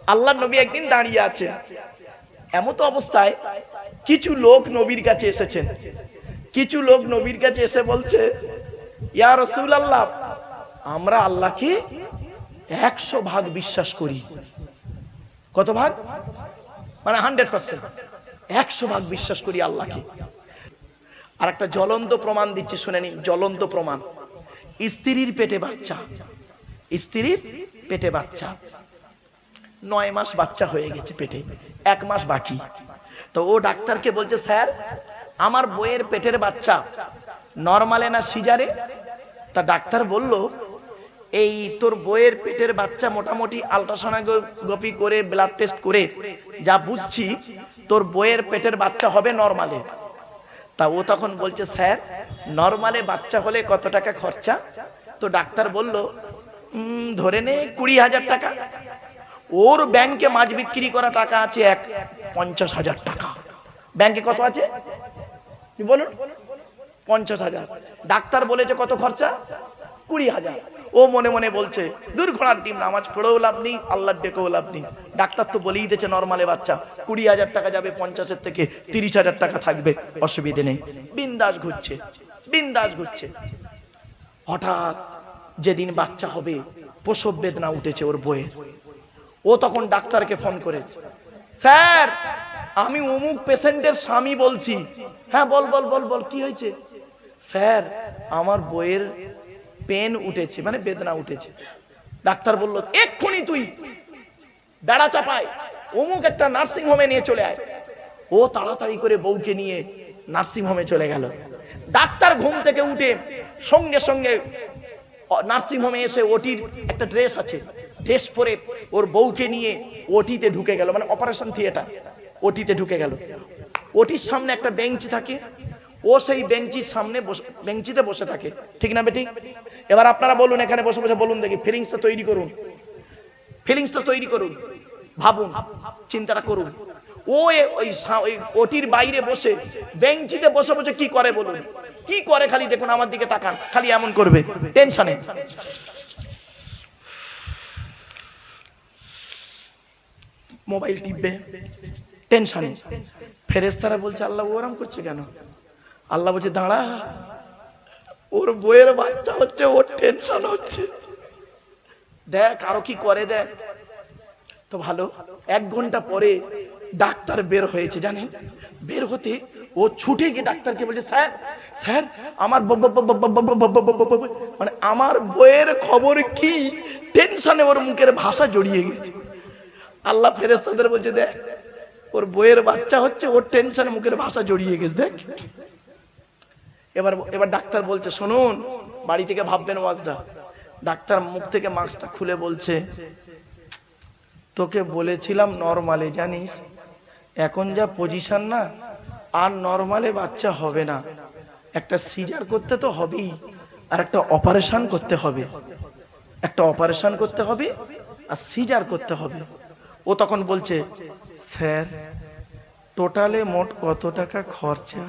আল্লাহর নবী একদিন দাঁড়িয়ে আছে, এমত অবস্থায় কিছু লোক নবীর কাছে এসেছেন। কিছু লোক নবীর কাছে এসে বলছে, ইয়া রাসূলুল্লাহ, আমরা আল্লাহকে 100 ভাগ বিশ্বাস করি। কত ভাগ? মানে 100%, 100 ভাগ বিশ্বাস করি আল্লাহকে। আর একটা জ্বলন্ত প্রমাণ দিচ্ছে, শুনে নিন। জ্বলন্ত প্রমাণ, স্ত্রীর পেটে বাচ্চা, স্ত্রীর পেটে বাচ্চা, 9 মাস বাচ্চা হয়ে গেছে, পেটে 1 মাস বাকি। তো ও ডাক্তারকে বলছে, স্যার আমার বইয়ের পেটের বাচ্চা নরমালে না সিজারে? তা ডাক্তার বলল, এই তোর বইয়ের পেটের বাচ্চা মোটামুটি আল্ট্রাসোনোগ্রাফি করে ব্লাড টেস্ট করে যা বুঝছি তোর বইয়ের পেটের বাচ্চা হবে নরমালে। তা ও তখন বলছে, স্যার নরমালে বাচ্চা হলে কত টাকা খরচা? তো ডাক্তার বলল, ধরে নে 20,000 টাকা। ওর ব্যাংকে মাছ বিক্রি করা টাকা আছে 50,000 টাকা। ব্যাংকে কত আছে কি বলুন? 50,000। ডাক্তার বলেছে কত খরচা? 20,000। ও মনে মনে বলছে, দূর ঘোড়ার ডিম, নামাজ পড়েও লাভ নেই, আল্লাহর ডেকেও লাভ নেই। ডাক্তার তো বলেই দিয়েছে নরমালে বাচ্চা 20,000 টাকা যাবে, 50-এর থেকে 30,000 টাকা থাকবে, অসুবিধে নেই। বিন্দাস ঘুরছে, বিন্দাস ঘুরছে। হঠাৎ যেদিন বাচ্চা হবে প্রসব বেদনা উঠেছে ওর বইয়ের। ও তখন ডাক্তারকে ফোন করেছে, স্যার আমি অমুক পেশেন্টের স্বামী বলছি। হ্যাঁ বল বল বল বল, কি হয়েছে? স্যার আমার বইয়ের পেন উঠেছে, মানে বেদনা উঠেছে। ডাক্তার বলল, এক্ষুনি তুই বেড়া চাপায় অমুক একটা নার্সিং হোমে নিয়ে চলে আয়। ও তাড়াতাড়ি করে বউকে নিয়ে নার্সিং হোমে চলে গেল। ডাক্তার ঘুম থেকে উঠে সঙ্গে সঙ্গে নার্সিং হোমে এসে ওটির একটা ড্রেস আছে, ড্রেস পরে ওর বউকে নিয়ে ওটিতে ঢুকে গেল, মানে অপারেশন থিয়েটার, ওটিতে ঢুকে গেল। ওটির সামনে একটা বেঞ্চি থাকে, ও সেই বেঞ্চির সামনে বেঞ্চিতে বসে থাকে, ঠিক না বেটি? এবার আপনারা বলুন, এখানে বসে বসে বলুন দেখি, ফিলিংসটা তৈরি করুন, ফিলিংসটা তৈরি করুন, ভাবুন, চিন্তাটা করুন। ও ওই ওটির বাইরে বসে বেঞ্চিতে বসে বসে কি করে বলুন? কি করে খালি দেখুন, আমার দিকে তাকান, খালি এমন করবে টেনশনে। মোবাইল টিপবে টেনশনে। ফেরেশতারা বলছে, আল্লাহ ওরম করছে কেন? আল্লাহ বলছে, দাঁড়া, ওর বইয়ের বাচ্চা হচ্ছে, ওর টেনশন হচ্ছে, দেখ আরো কি করে দেখ। তো ভালো। 1 ঘন্টা পরে ডাক্তার বের হয়েছে, জানেন? বের হতে ও ছুটে গিয়ে ডাক্তারকে বলছে, স্যার স্যার আমার মানে আমার বইয়ের খবর কি? টেনশনে ওর মুখের ভাষা জড়িয়ে গেছে। আল্লাহ ফেরেশতাদের বলছে, দেখ ওর বইয়ের বাচ্চা হচ্ছে, ওর টেনশনে মুখের ভাষা জড়িয়ে গেছে, দেখ। এবার ডাক্তার বলছে, শুনুন, বাড়ি থেকে ভাববেন ওয়াজটা। ডাক্তার মুখ থেকে মাস্কটা খুলে বলছে, তোকে বলেছিলাম নরমালে, জানিস এখন যা পজিশন না, আর নরমালে বাচ্চা হবে না, একটা সিজার করতে তো হবেই, আর একটা অপারেশন করতে হবে, একটা অপারেশন করতে হবে আর সিজার করতে হবে। ও তখন বলছে, স্যার টোটালে মোট কত টাকা খরচা?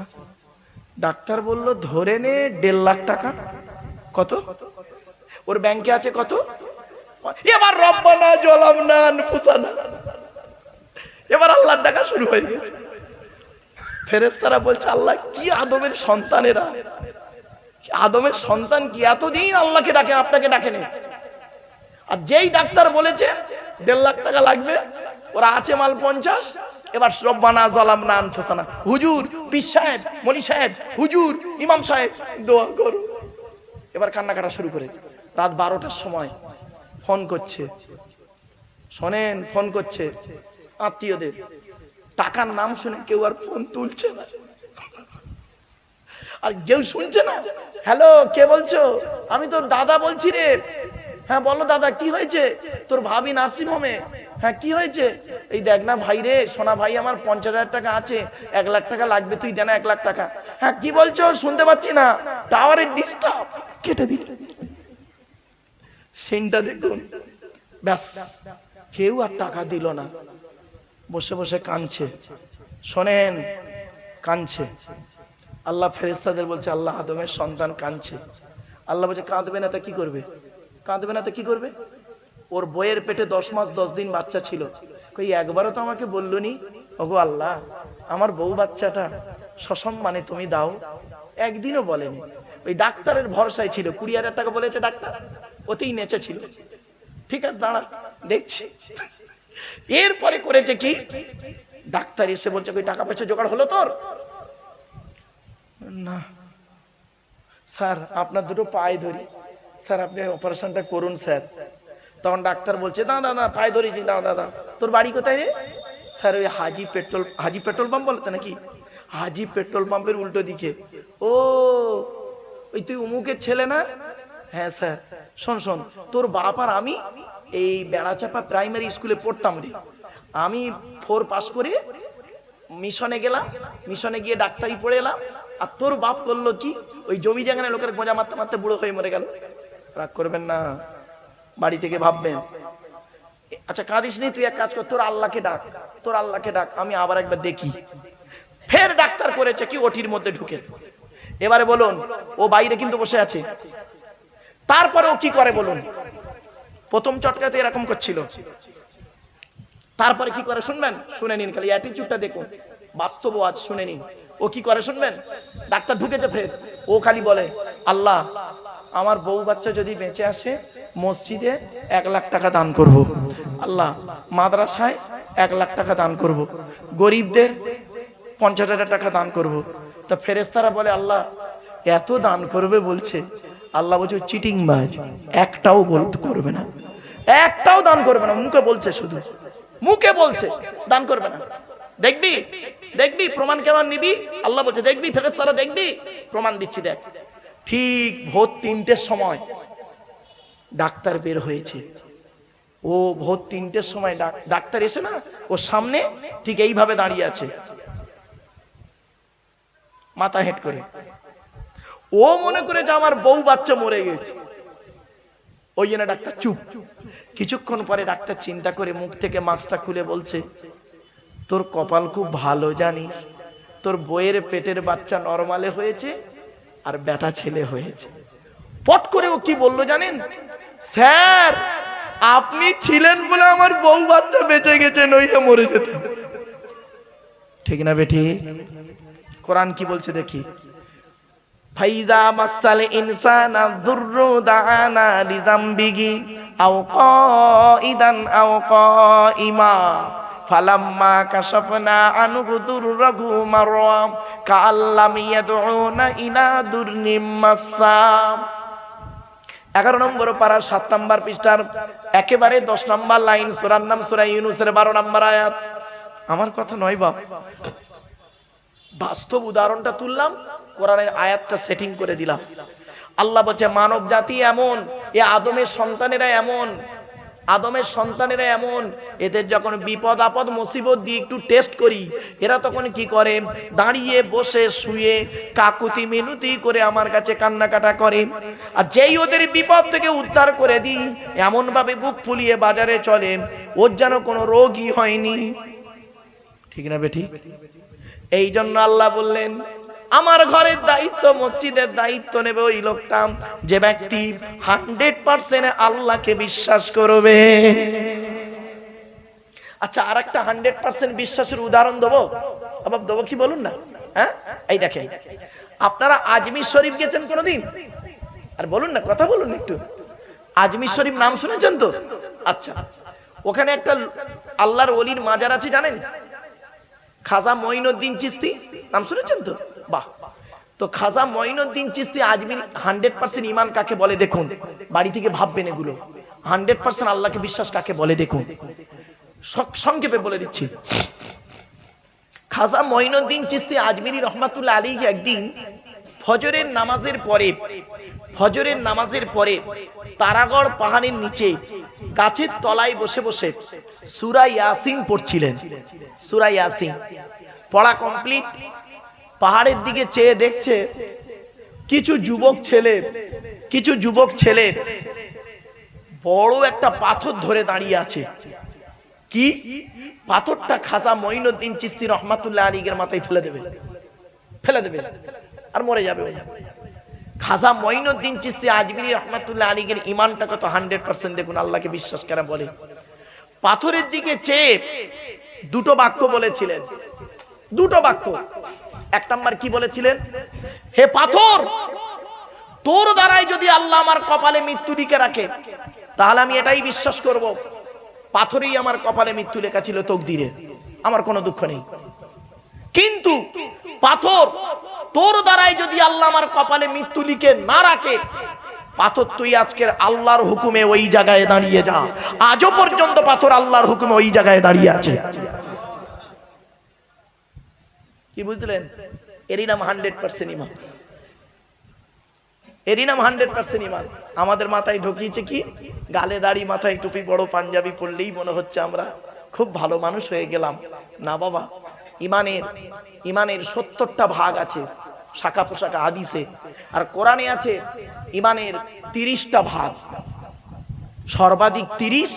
ডাক্তার বলল, ধরে নে 1.5 লাখ টাকা। কত? ওর ব্যাংকে আছে কত? এবার রব্বানা যালামনা আনফুসানা, এবার আল্লাহর ডাকা শুরু হয়ে গেছে। ফেরেশতারা বলছে, আল্লাহ কি আদমের সন্তানেরা, আদমের সন্তান কি এতদিন আল্লাহকে ডাকে, আপনাকে ডাকেনি? আর যেই ডাক্তার বলেছে 1.5 লাখ টাকা লাগবে, ওরা আছে মাল 50। এবার রব্বানা যালামনা আনফুসানা, হুজুর, পীর সাহেব, মনি সাহেব, হুজুর, ইমাম সাহেব দোয়া করো। এবার কান্না কাটা শুরু করে। রাত 12টার সময় ফোন করছে, শোনেন, ফোন করছে আত্মীয়দের। টাকার নাম শুনে কেউ আর ফোন তুলছে না, আর কেউ শুনছে না। হ্যালো, কে বলছো? আমি তোর দাদা বলছি রে। হ্যাঁ বলো দাদা, কি হয়েছে? তোর ভাবি নার্সিং হোমে। হ্যাঁ কি হয়েছে? এই দেখ না ভাই রে, সোনা ভাই, আমার 50,000 টাকা আছে, 1 লাখ টাকা লাগবে, তুই দে না 1 লাখ টাকা। হ্যাঁ কি বলছো? শুনতে পাচ্ছি না, টাওয়ারের ডিস্টার্ব। কেটে দিল। সিনটা দেখুন, ব্যাস, কেউ আর টাকা দিল না, বসে বসে কাঁদছে। শোনেন, কাঁদছে। আল্লাহ ফেরেশতাদের বলছে, আল্লাহ আদমের সন্তান কাঁদছে। আল্লাহ বলছে, কাঁদবে না তা কি করবে? কাঁদবে না তা কি করবে? ওর বইয়ের পেটে 10 মাস 10 দিন বাচ্চা ছিল। কই একবারও তো আমাকে বললনি, ওগো আল্লাহ আমার বউ বাচ্চাটা সসম্মানে তুমি দাও, একদিনও বলেনি। ওই ডাক্তারের ভরসায় ছিল, 20,000 টাকা বলেছে ডাক্তার, ওতেই নেচেছিল। ঠিক আছে দাঁড়া দেখছি। এরপরে করেছে কি, ডাক্তার এসে বলছে কই টাকা পয়সা জোগাড় হলো তোর? না স্যার আপনার দুটো পায়ে ধরি, স্যার আপনি অপারেশনটা করুন স্যার। তখন ডাক্তার বলছে দাদা দাদা পায়ে ধরেছি, দাদা দাদা তোর বাড়ি কোথায় রে? স্যার ওই হাজি পেট্রোল পাম্প বলতে নাকি, হাজি পেট্রোল পাম্পের উল্টো দিকে। ও ওই তুই উমুকের ছেলে না? হ্যাঁ স্যার। শোন শোন, তোর বাপ আর আমি এই বেড়াচাপা প্রাইমারি স্কুলে পড়তাম রে। আমি 4 পাস করে মিশনে গেলাম, মিশনে গিয়ে ডাক্তারি পড়ে এলাম। আর তোর বাপ করলো কি, ওই জমি জায়গায় লোকের গোঁজা মারতে মারতে বুড়ো হয়ে মরে গেল। রাগ করবেন না, বাড়ি থেকে ভাববেন। আচ্ছা কাঁদিস নি, তুই এক কাজ কর, তোর আল্লাহকে ডাক, তোর আল্লাহকে ডাক, আমি আবার একবার দেখি। ফের ডাক্তার করেছে কি, ওটির মধ্যে ঢুকেছে। এবারে বলুন, ও বাইরে কিন্তু বসে আছে। তারপরে ও কি করে বলুন? প্রথম চটকাতে এরকম করছিল, তারপরে কি করে শুনবেন? শুনে নিন, খালি অ্যাটিটিউডটা দেখুন, বাস্তব আজ শুনে নিন। ও কি করে শুনবেন? ডাক্তার ঢুকেছে ফের, ও খালি বলে আল্লাহ আমার বউ বাচ্চা যদি বেঁচে আসে মসজিদে 1 লাখ টাকা দান করব, আল্লাহ মাদ্রাসায় 1 লাখ টাকা দান করব, গরিবদের 50,000 টাকা দান করব। তা ফেরেশতারা বলে আল্লাহ এত দান করবে বলছে, আল্লাহ বলছে চিটিংবাজ, একটাও বলতে করবে না, একটাও দান করবে না, মুখে বলছে, শুধু মুখে বলছে দান করবে না। দেখবি দেখবি প্রমাণ কেমন নিবি? আল্লাহ বলছে দেখবি, ফেরেশতারা দেখবি, প্রমাণ দিচ্ছি দেখ। ঠিক ভোর 3টের সময় ডাক্তার বের হয়েছে। ও ভোর 3টের সময় ডাক্তার এসে না, ও সামনে ঠিক এইভাবে দাঁড়িয়ে আছে, মাথা হেট করে। ও মনে করে যে আমার বউ বাচ্চা মরে গেছে, ওই জন্য ডাক্তার চুপ। কিছুক্ষণ পরে ডাক্তার চিন্তা করে মুখ থেকে মাস্কটা খুলে বলছে তোর কপাল খুব ভালো জানিস, তোর বইয়ের পেটের বাচ্চা নরমালে হয়েছে আর বেটা ছেলে হয়েছে। পট করে ও কি বললো জানেন? স্যার আপনি ছিলেন বলে আমার বউ বাচ্চা বেঁচে গেছে, নইলে মরে যেত। ঠিক না বেটি? কোরআন কি বলছে দেখি, ফাইজা মাসাল ইনসানা দুররু দাআনা লিজামবিহি আও কাইদান আও কাইমা ফালাম্মা কাশাফনা আনহু দুররাহু মাররা কাআল্লাম ইয়াদউনা ইলা দুরনিম মাসসা। 11 নম্বর পারা 7 নম্বর পৃষ্ঠার একেবারে 10 নম্বর লাইন, সূরার নাম সূরা ইউনূসের 12 নম্বর আয়াত। আমার কথা নয় বাপ, বাস্তব উদাহরণটা তুললাম, কোরআনের আয়াতটা সেটিং করে দিলাম। আল্লাহ বলছে মানব জাতি এমন, এ আদমের সন্তানেরা এমন, আদমের সন্তানেরা এমন, এদের যখন বিপদ আপদ মুসিবত দিয়ে একটু টেস্ট করি, এরা তখন কি করে? দাঁড়িয়ে বসে শুয়ে কাকুতি মিনতি করে আমার কাছে কান্নাকাটা করে। আর যেই ওদের বিপদ থেকে উদ্ধার করে দিই, এমন ভাবে বুক ফুলিয়ে বাজারে চলে, ওর যেন কোনো রোগই হয়নি। ঠিক না বেটি? এই জন্য আল্লাহ বললেন আমার ঘরের দায়িত্ব, মসজিদের দায়িত্ব নেবে ওই লোকটা যে ব্যক্তি 100% আল্লাহকে বিশ্বাস করবে। আচ্ছা আর একটা 100% বিশ্বাসের উদাহরণ দেবো, আবার দেবো কি বলুন না? হ্যাঁ এই দেখেন, আপনারা আজমির শরীফ গেছেন কোনোদিন? আর বলুন না, কথা বলুন একটু। আজমির শরীফ নাম শুনেছেন তো? আচ্ছা ওখানে একটা আল্লাহর ওলির মাজার আছে জানেন, খাজা মঈনুদ্দিন চিশতি, নাম শুনেছেন তো? বাহ। তো খাজা মঈনুদ্দিন চিশতি আজমির 100% ঈমান কাকে বলে দেখুন, বাড়ি থেকে ভাববেন এগুলো। 100% আল্লাহকে বিশ্বাস কাকে বলে দেখুন, সংক্ষেপে বলে দিচ্ছি। খাজা মঈনুদ্দিন চিশতি আজমিরি রহমাতুল্লাহ আলাইহি একদিন ফজরের নামাজের পরে তারাগড় পাহাড়ের নিচে গাছের তলায় বসে বসে সূরা ইয়াসিন পড়ছিলেন। সূরা ইয়াসিন পড়া কমপ্লিট, পাহাড়ের দিকে চেয়ে দেখছে কিছু যুবক ছেলে বড় একটা পাথর ধরে দাঁড়িয়ে আছে। কি পাথরটা? খাজা মঈনুদ্দিন চিশতি রহমাতুল্লাহ আলাইহির মাথায় ফেলে দেবে আর মরে যাবে। খাজা মঈনুদ্দিন চিশতি আজমিরি রহমাতুল্লাহ আলাইহির ঈমানটা কত 100%। দেখুন আল্লাহকে বিশ্বাস করে বলে, পাথরের দিকে চেয়ে দুটো বাক্য বলেছিলেন, দুটো বাক্য। এক নাম্বার কি বলেছিলেন? হে পাথর, তোর দ্বারাই যদি আল্লাহ আমার কপালে মৃত্যু লিখে রাখে তাহলে আমি এটাই বিশ্বাস করব পাথরেই আমার কপালে মৃত্যু লেখা ছিল তকদিরে, আমার কোনো দুঃখ নেই। কিন্তু পাথর, তোর দ্বারাই যদি আল্লাহ আমার কপালে মৃত্যু লিখে না রাখে, পাথর তুই আজকের আল্লাহর হুকুমে ওই জায়গায় দাঁড়িয়ে যা। আজও পর্যন্ত পাথর আল্লাহর হুকুমে ওই জায়গায় দাঁড়িয়ে আছে। কি বুঝলেন? এরই নাম 100% ঈমান, এরই নাম 100% ঈমান। আমাদের মাথায় ঢুকিয়েছে কি? গালে দাড়ি, মাথায় টুপি, বড় পাঞ্জাবি পরলেই মনে হচ্ছে আমরা খুব ভালো মানুষ হয়ে গেলাম। না বাবা, ঈমানের 70টা ভাগ আছে শাখা পোশাখা হাদিসে, আর কোরআনে আছে ঈমানের 30টা ভাগ। সর্বাধিক 30,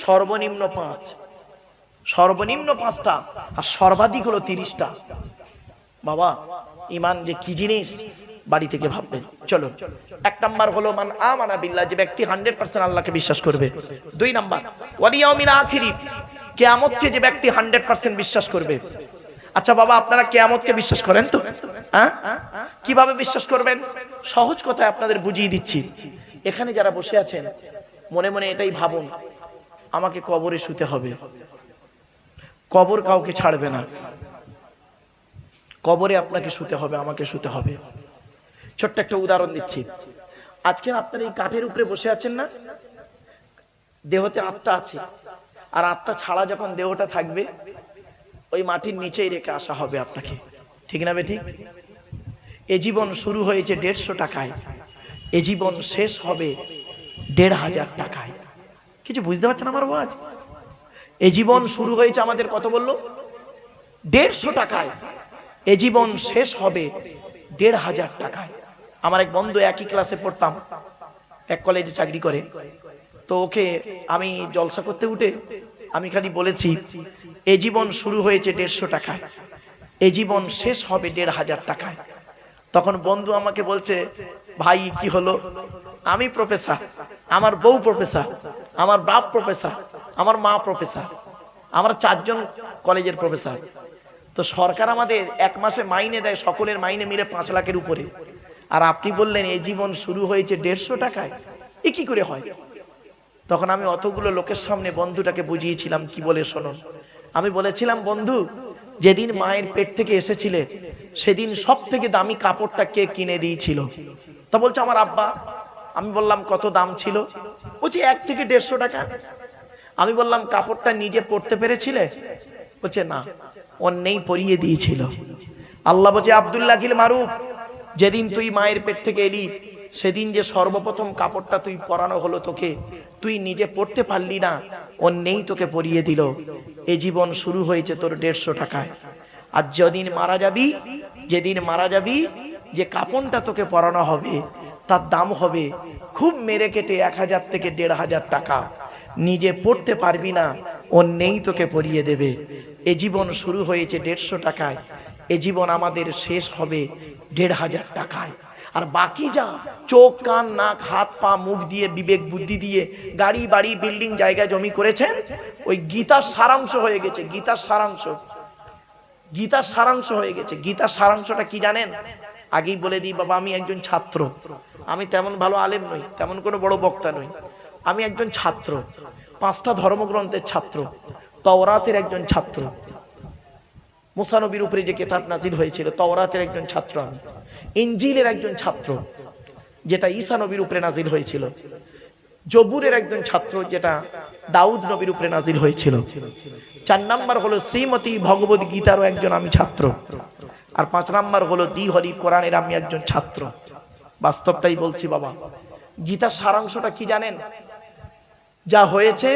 সর্বনিম্ন 5। সর্বনিম্ন 5টা আর সর্বাধিক হলো 30টা। বাবা, ঈমান যে কি জিনিস বাড়ি থেকে ভাববেন। চলো, এক নাম্বার হলো মান আমানা বিল্লাহ, যে ব্যক্তি 100% আল্লাহকে বিশ্বাস করবে। 2 নাম্বার ওয়াল ইয়াউমিল আখির, কিয়ামতকে যে ব্যক্তি 100% বিশ্বাস করবে। আচ্ছা বাবা, আপনারা কিয়ামতকে বিশ্বাস করেন তো? হ্যাঁ, কিভাবে বিশ্বাস করবেন? সহজ কথায় আপনাদের বুঝিয়ে দিচ্ছি। এখানে যারা বসে আছেন মনে মনে এটাই ভাবুন, আমাকে কবরে শুতে হবে, কবর কাউকে ছাড়বে না, কবরে আপনাকে শুতে হবে, আমাকে শুতে হবে। ছোট্ট একটা উদাহরণ দিচ্ছি। আজকে আপনারা এই কাঠের উপরে বসে আছেন না, দেহতে আত্মা আছে, আর আত্মা ছাড়া যখন দেহটা থাকবে ওই মাটির নিচেই রেখে আসা হবে আপনাকে, ঠিক না বেঠিক? এ জীবন শুরু হয়েছে 150 টাকায়, এ জীবন শেষ হবে 1500 টাকায়। কিছু বুঝতে পারছেন আমার আওয়াজ? এ জীবন শুরু হয়েছে আমাদের কত বললো? 150 টাকায়, এ জীবন শেষ হবে 1500 টাকায়। আমার এক বন্ধু, একই ক্লাসে পড়তাম, এক কলেজে চাকরি করে, তো ওকে আমি জলসা করতে উঠে আমি খালি বলেছি এ জীবন শুরু হয়েছে 150 টাকায়, এ জীবন শেষ হবে 1500 টাকায়। তখন বন্ধু আমাকে বলছে, ভাই কি হলো? আমি প্রফেসর, আমার বউ প্রফেসর, আমার বাপ প্রফেসর, আমার মা প্রফেসর, আমরা 4 জন কলেজের প্রফেসর। তো সরকার আমাদের 1 মাসে মাইনে দেয়, সকলের মাইনে মিলে 5 লাখের উপরে, আর আপনি বললেন এই জীবন শুরু হয়েছে 150 টাকায়, এ কি করে হয়? তখন আমি অতগুলো লোকের সামনে বন্ধুটাকে বুঝিয়েছিলাম, কি বলে শুনুন। আমি বলেছিলাম, বন্ধু, যেদিন মায়ের পেট থেকে এসেছিলে সেদিন সব থেকে দামি কাপড়টা কে কিনে দিয়েছিল? তা বলছে আমার আব্বা। আমি বললাম কত দাম ছিল? বলছে 1 থেকে 150 টাকা। আমি বললাম কাপড়টা নিজে পরতে পেরেছিলে? বলছে না, অন্যই পরিয়ে দিয়েছিল। আল্লাহ বলছে আব্দুল্লাহ কিল মারুফ, যেদিন তুই মায়ের পেট থেকে এলি সেদিন যে সর্বপ্রথম কাপড়টা তুই পরানো হলো তোকে, তুই নিজে পড়তে পারলি না, অন্যই তোকে পরিয়ে দিল। এই জীবন শুরু হয়েছে তোর 150 টাকায়। আর যেদিন মারা যাবি, যেদিন মারা যাবি, যে কাপড়টা তোকে পরানো হবে তার দাম হবে খুব মেরে কেটে 1000 থেকে 1500 টাকা। নিজে পড়তে পারবি না, অন্যই তোকে পরিয়ে দেবে। এ জীবন শুরু হয়েছে 150 টাকায়, এ জীবন আমাদের শেষ হবে 1500 টাকায়। আর বাকি যা চোখ কান নাক হাত পা মুখ দিয়ে বিবেক বুদ্ধি দিয়ে গাড়ি বাড়ি বিল্ডিং জায়গা জমি করেছেন, ওই গীতার সারাংশ হয়ে গেছে। গীতার সারাংশ, গীতার সারাংশ হয়ে গেছে। গীতার সারাংশটা কি জানেন? আগেই বলে দিই বাবা, আমি একজন ছাত্র, আমি তেমন ভালো আলেম নই, তেমন কোনো বড় বক্তা নই, আমি একজন ছাত্র, 5টা ধর্মগ্রন্থের ছাত্র, তাওরাতের একজন ছাত্র, মুসা নবীর উপরে যে কিতাব নাজিল হয়েছিল তাওরাতের একজন ছাত্র, আমি ইনজিলের একজন ছাত্র যেটা ঈসা নবীর উপরে নাজিল হয়েছিল, জবুরের একজন ছাত্র যেটা দাউদ নবীর উপরে নাজিল হয়েছিল। 4 নাম্বার হলো শ্রীমতী ভগবত গীতারও একজন আমি ছাত্র, আর 5 নাম্বার হলো দ্বিহরি কোরআনের আমি একজন ছাত্র। বাস্তবটাই বলছি বাবা। গীতার সারাংশটা কি জানেন? যা হয়েছে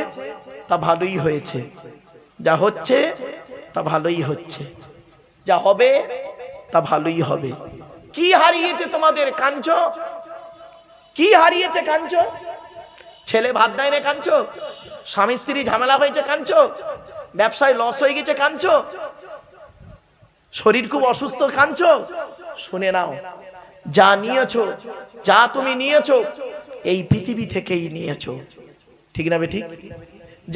তা ভালোই হয়েছে, যা হচ্ছে তা ভালোই হচ্ছে, যা হবে তা ভালোই হবে। কি হারিয়েছে তোমাদের? কাঁদছো? কি হারিয়েছে? কাঁদছো? ছেলে ভাত দেয় না কাঁদছো? স্বামী স্ত্রী ঝামেলা হয়েছে কাঁদছো? ব্যবসায় লস হয়ে গেছে কাঁদছো? শরীর খুব অসুস্থ কাঁদছো? শুনে নাও, যা নিয়েছো, যা তুমি নিয়েছো এই পৃথিবী থেকেই নিয়েছো, ঠিক না বেঠিক?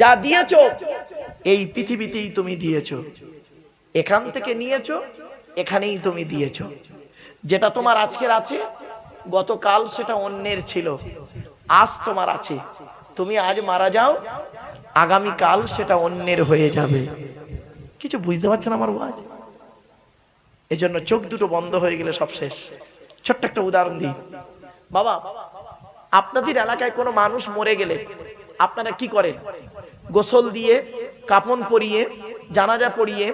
যা দিয়েছো এই পৃথিবীতেই তুমি দিয়েছো, এখান থেকে নিয়েছো, এখানেই তুমি দিয়েছো। যেটা তোমার আজকের আছে, গতকাল সেটা অন্যের ছিল, আজ তোমার আছে। তুমি আজ মারা যাও, আগামী কাল সেটা অন্যের হয়ে যাবে। কিছু বুঝতে পারছেন আমার ওয়াজ? এজন্য চোখ দুটো বন্ধ হয়ে গেলে সব শেষ। ছোট্ট একটা উদাহরণ দিই। বাবা, আপনাদের এলাকায় কোনো মানুষ মরে গেলে আপনারা কি করেন? গোসল দিয়ে, কাফন পরিয়ে, জানাজা পড়িয়ে,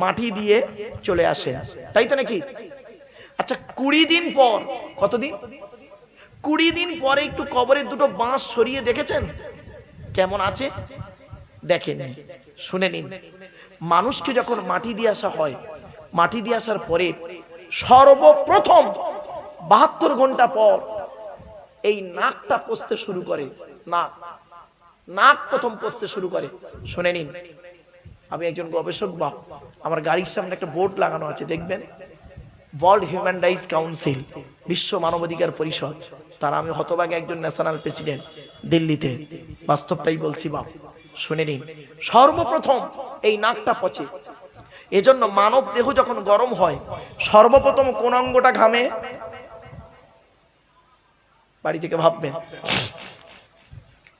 মাটি দিয়ে চলে আসেন, তাই তো নাকি? আচ্ছা, 20 দিন পর, কতদিন? 20 দিন পরে একটু কবরের দুটো বাঁশ সরিয়ে দেখেছেন কেমন আছে? দেখেন, শুনে নিন। মানুষকে যখন মাটি দিয়ে আসা হয়, মাটি দিয়ে আসার পরে সর্বপ্রথম 72 ঘন্টা পর এই নাকটা পচতে শুরু করে। নাক প্রথম পচতে শুরু করে। শুনে নিন, আমি একজন গবেষক বাপ, আমার গাড়ির সামনে একটা বোর্ড লাগানো আছে, দেখবেন, ওয়ার্ল্ড হিউম্যান রাইটস কাউন্সিল, বিশ্ব মানবাধিকার পরিষদ, তার আমি হতভাগে একজন ন্যাশনাল প্রেসিডেন্ট দিল্লিতে। বাস্তবটাই বলছি বাপ, শুনে নিন। সর্বপ্রথম এই নাকটা পচে। এজন্য মানব দেহ যখন গরম হয়, সর্বপ্রথম কোন অঙ্গটা ঘামে? বাড়ি থেকে ভাববেন।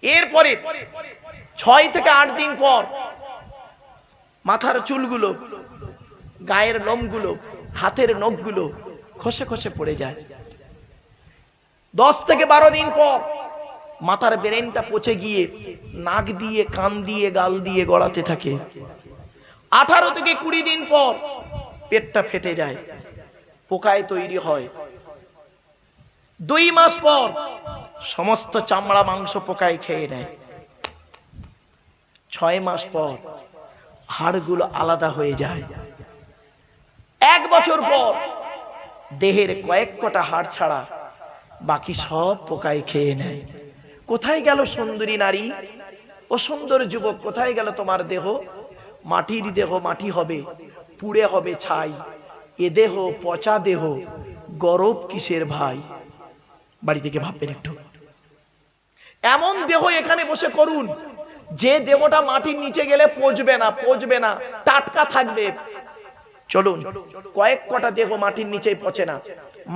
এরপরে 6 থেকে 8 দিন পর মাথার চুলগুলো, গায়ের লোমগুলো, হাতের নখগুলো খসে খসে পড়ে যায়। 10 থেকে 12 দিন পর মাথার ব্রেনটা পচে গিয়ে নাক দিয়ে, কান দিয়ে, গাল দিয়ে গড়াতে থাকে। 18 থেকে 20 দিন পর পেটটা ফেটে যায়, পোকায় তৈরি হয়। 2 মাস পর সমস্ত চামড়া মাংস পোকায় খেয়ে নেয়। 6 মাস পর হাড়গুলো আলাদা হয়ে যায়। 1 বছর পর দেহের কয়েক কটা হাড় ছাড়া বাকি সব পোকায় খেয়ে নেয়। কোথায় গেল সুন্দরী নারী ও সুন্দর যুবক? কোথায় গেল তোমার দেহ? মাটির দেহ মাটি হবে, পুড়ে হবে ছাই। এ দেহ পচা দেহ, গরব কিসের ভাই? বাড়ি থেকে ভাববেন একটু। এমন দেহ এখানে বসে করুন যে দেহটা মাটির নিচে গেলে পচবে না, টাটকা থাকবে। চলুন, কয়েক কটা দেহ মাটির নিচেই পচে না,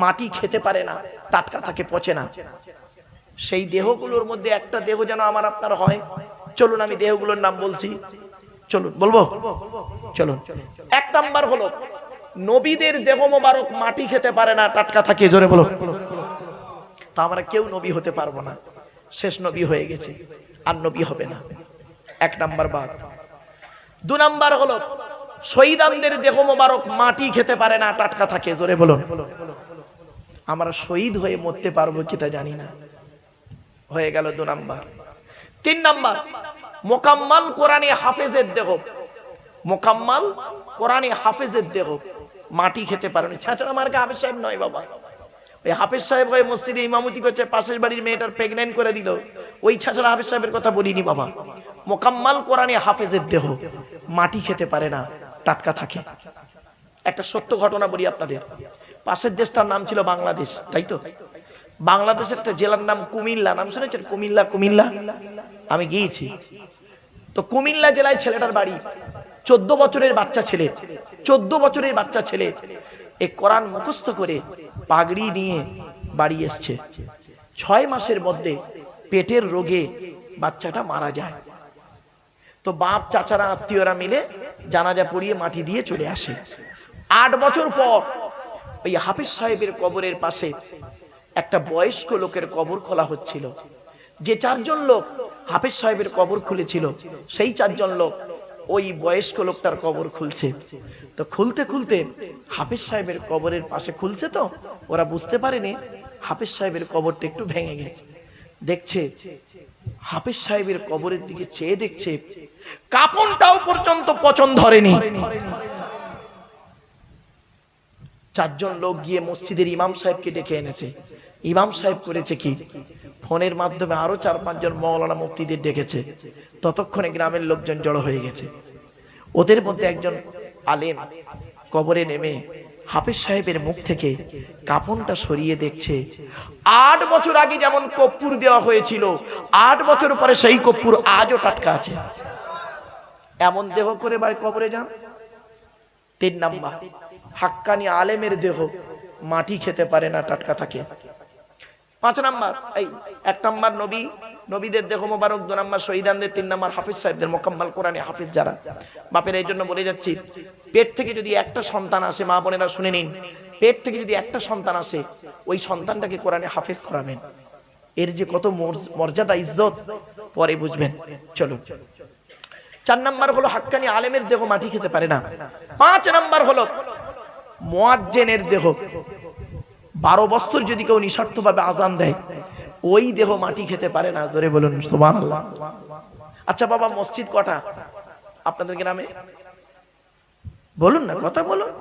মাটি খেতে পারে না, টাটকা থাকে, পচে না। সেই দেহগুলোর মধ্যে একটা দেহ যেন আমার আপনার হয়। চলুন, আমি দেহগুলোর নাম বলছি, চলুন বলবো, চলুন। 1 নাম্বার হলো নবীদের দেহ মোবারক মাটি খেতে পারে না, টাটকা থাকে। জোরে বলো। তা আমরা কেউ নবী হতে পারবো না, শেষ নবী হয়ে গেছে, আর নবী হবে না। 1 নাম্বার বাদ। 2 নাম্বার হলো শহীদানদের দেহ মোবারক মাটি খেতে পারে না, টাটকা থাকে। জোরে বলুন। আমরা শহীদ হয়ে মরতে পারবো কি তা জানি না। হয়ে গেল 2 নাম্বার। 3 নাম্বার, মোকাম্মাল কোরআনে হাফেজের দেহ, মোকাম্মাল কোরআনে হাফেজের দেহ মাটি খেতে পারে না। ছাড়া আমার হাফেজ সাহেব নয় বাবা, ওই হাফেজ সাহেব হয়ে মসজিদে ইমামতি করছে, পাশের বাড়ির মেয়েটার প্রেগনেন্ট করে দিল, ওই ছাড়া হাফেজ সাহেবের কথা বলিনি বাবা। মোকাম্মাল কোরআনে হাফেজের দেহ মাটি খেতে পারে না, টাটকা থাকে। একটা সত্য ঘটনা বলি আপনাদের। পাশের দেশটার নাম ছিল বাংলাদেশ, তাই তো? বাংলাদেশের একটা জেলার নাম কুমিল্লা, নাম শুনেছেন? কুমিল্লা আমি গিয়েছি তো। কুমিল্লা জেলায় ছেলেটার বাড়ি, 14 বছরের বাচ্চা ছেলে, 14 বছরের বাচ্চা ছেলে এই কোরআন মুখস্থ করে পাগড়ি নিয়ে বাড়ি এসছে। 6 মাসের মধ্যে পেটের রোগে বাচ্চাটা মারা যায়। তো বাপ, চাচারা, আত্মীয়রা মিলে জানাজা পড়িয়ে মাটি দিয়ে চলে আসে। 8 বছর পর ওই হাফেজ সাহেবের কবরের পাশে একটা বয়স্ক লোকের কবর খোলা হচ্ছিল। যে 4 জন লোক হাফেজ সাহেবের কবর খুলেছিল, সেই 4 জন লোক ওই বয়স্ক লোকটার কবর খুলছে। তো খুলতে খুলতে হাফেজ সাহেবের কবরের পাশে খুলছে, তো ওরা বুঝতে পারেনি হাফেজ সাহেবের কবরটা একটু ভেঙে গেছে। দেখছে হাফেজ সাহেবের কবরের দিকে চেয়ে দেখছে কাপড়টাও পর্যন্ত পচন ধরেনি। 4 জন লোক গিয়ে মসজিদের ইমাম সাহেবকে ডেকে এনেছে। ইমাম সাহেব করেছে কি, ফোনের মাধ্যমে আরো 4-5 জন মৌলানা মুফতিদের ডেকেছে। ততক্ষণে গ্রামের লোকজন জড়ো হয়ে গেছে। ওদের মধ্যে একজন আলেম কবরে নেমে হাফেজ সাহেবের মুখ থেকে কাফনটা সরিয়ে দেখছে 8 বছর আগে যেমন কর্পূর দেওয়া হয়েছিল 8 বছর পরে সেই কর্পূর আজও টাটকা আছে। এমন দেহ করে বাড়ি কবরে যান। 3 নাম্বার, হাক্কানি আলেমের দেহ মাটি খেতে পারে না, টাটকা থাকে। 5 নাম্বার, এই 1 নাম্বার নবীদের দেহ মোবারক, 2 নাম্বার শহীদানদের, 3 নাম্বার হাফেজ সাহেবদের, মোকাম্মল কোরআনে হাফেজ যারা। বাপের এই জন্য বলে যাচ্ছি, পেট থেকে যদি একটা সন্তান আসে, মা বোনেরা শুনে নিন, পেট থেকে যদি একটা সন্তান আসে, ওই সন্তানটাকে কোরআনে হাফেজ করাবেন। এর যে কত মর্যাদা ইজ্জত পরে বুঝবেন। চলো, 4 নাম্বার হলো হাক্কানি আলেমের দেহ মাটি খেতে পারে না। 5 নাম্বার হলো মুয়াজ্জিনের দেহ। 12 বছর যদি কেউ নিঃস্বার্থভাবে আজান দেয়, ওই দেহ মাটি খেতে পারে না। জোরে বলুন সুবহানাল্লাহ। আচ্ছা বাবা, মসজিদ কটা আপনাদের গ্রামে? বলুন না, কথা বলুন।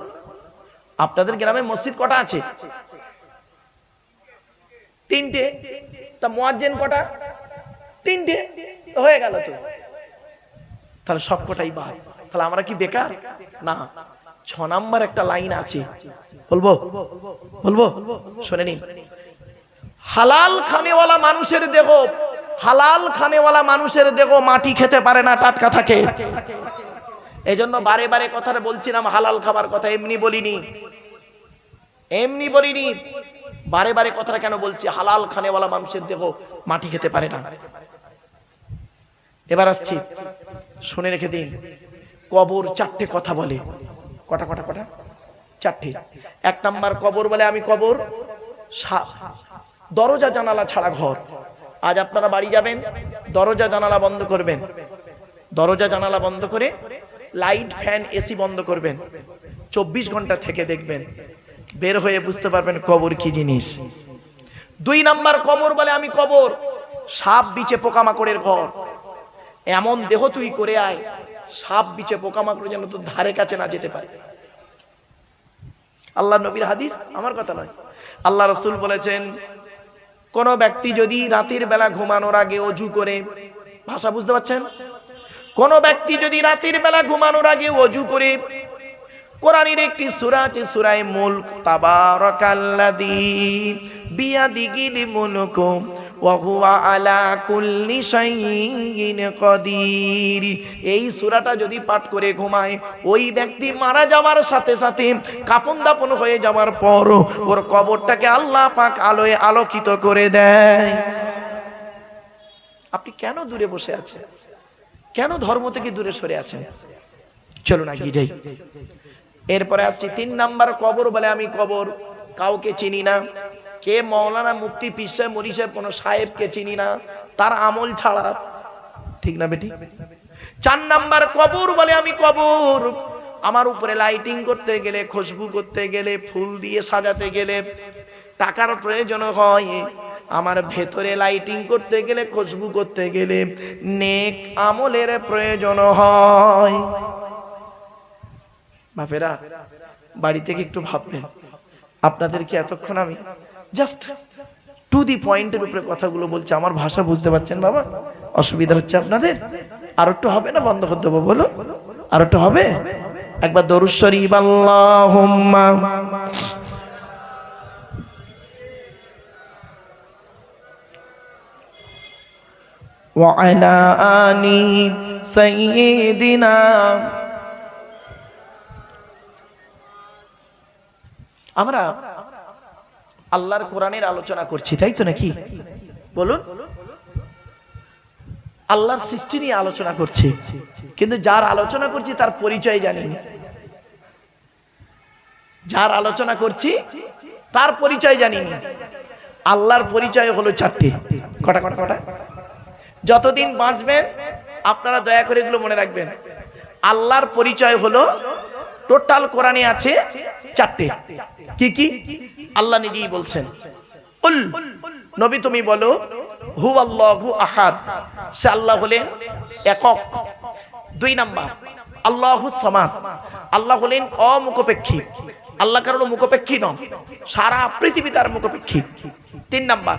আপনাদের গ্রামে মসজিদ কটা আছে? 3টে। তা মুয়াজ্জিন কটা? 3টে। হয়ে গেল তো, তাহলে সব কটাই বাদ। তাহলে আমরা কি বেকার? না। 6 নাম্বার একটা লাইন আছে, বলবো? শুনে নিন। হালাল খানেওয়ালা মানুষের দেহ, হালাল খানেওয়ালা মানুষের দেহ মাটি খেতে পারে না, টাটকা থাকে। এই জন্য বারে বারে কথাটা বলছিলাম, হালাল খাবার কথা এমনি বলিনি, বারে বারে কথাটা কেন বলছি? হালাল খানেওয়ালা মানুষের দেহ মাটি খেতে পারে না। এবার আসছি, শুনে রেখে দিন। কবর 4টে কথা বলে। কটা? 4টে। 1 নাম্বার কবর বলে আমি কবর, দরজা জানালা ছাড়া ঘর। আজ আপনারা বাড়ি যাবেন, দরজা জানালা বন্ধ করবেন, দরজা জানালা বন্ধ করে লাইট ফ্যান এসি বন্ধ করবেন। 24 ঘন্টা থেকে দেখবেন, বের হয়ে বুঝতে পারবেন কবর কি জিনিস। 2 নাম্বার কবর বলে আমি কবর, সাপ বিছে পোকামাকড়ের ঘর। এমন দেহ তুই করে আয়, সাপ বিছে পোকামাকড় যেন তোর ধারে কাছে না যেতে পারে। আল্লাহ নবীর হাদিস, আমার কথা নয়। আল্লাহ রাসূল বলেছেন, কোন ব্যক্তি যদি রাতের বেলা ঘুমানোর আগে ওযু করে, ভাষা বুঝতে পারছেন? কোন ব্যক্তি যদি রাতের বেলা ঘুমানোর আগে ওযু করে কোরআনের একটি সূরা আছে, সূরা মুলক, তাবারাকাল্লাযী বিয়াদিহিল মুলকু ওয়া হুয়া আলা কুল্লি শাইইন কাদির, এই সূরাটা যদি পাঠ করে ঘুমায়, ওই ব্যক্তি মারা যাওয়ার সাথে সাথে কাফন দাফন হয়ে যাওয়ার পর ওর কবরটাকে আল্লাহ পাক আলোয় আলোকিত করে দেয়। আপনি কেন দূরে বসে আছেন? কেন ধর্ম থেকে দূরে সরে আছেন? চলুন এগিয়ে যাই। এরপরে আসছি 3 নাম্বার কবর বলে আমি কবর, কাউকে চিনি না। কে মাওলানা মুফতি পীর সাহেব মুরি সাহেব কোন সাহেবকে চিনি না, তার আমল ছাড়া। ঠিক না বেটি? 4 নাম্বার কবর বলে আমি কবর, আমার উপরে লাইটিং করতে গেলে, খুশবু করতে গেলে, ফুল দিয়ে সাজাতে গেলে টাকার প্রয়োজন হয়। আমার ভেতরে লাইটিং করতে গেলে, খুশবু করতে গেলে নেক আমলের প্রয়োজন হয়। বাপেরা, বাড়ি থেকে একটু ভাববেন। আপনাদেরকে এতক্ষণ আমি জাস্ট টু দি পয়েন্টের উপরে কথাগুলো বলছি। আমার ভাষা বুঝতে পারছেন বাবা? অসুবিধা হচ্ছে আপনাদের? আর একটু হবে না? বন্ধ করে দেবো? বলো, আর একটু হবে? একবার দরুদ শরীফ, আল্লাহুম্মা ওয়া আলা আলি সাইয়্যিদিনা। আমরা আল্লাহর কোরআনের আলোচনা করছি, তাই তো নাকি? বলুন, আল্লাহর সৃষ্টি নিয়ে আলোচনা করছি, কিন্তু যার আলোচনা করছি তার পরিচয় জানি না। যার আলোচনা করছি তার পরিচয় জানি না। আল্লাহর পরিচয় হলো 4টে। কটা? যতদিন বাঁচবেন আপনারা দয়া করে এগুলো মনে রাখবেন। আল্লাহর পরিচয় হলো টোটাল কোরআনে আছে 4টে। কি কি? আল্লাহ নিজেই বলছেন, কুল, নবী তুমি বলো, হুয়াল্লাহু আহাদ, সে আল্লাহ হলেন একক। 2 নাম্বার, আল্লাহুস সামাদ, আল্লাহ হলেন অমুখপেক্ষী। আল্লাহ কারো মুখপেক্ষী নন, সারা পৃথিবী তার মুখপেক্ষী। 3 নাম্বার,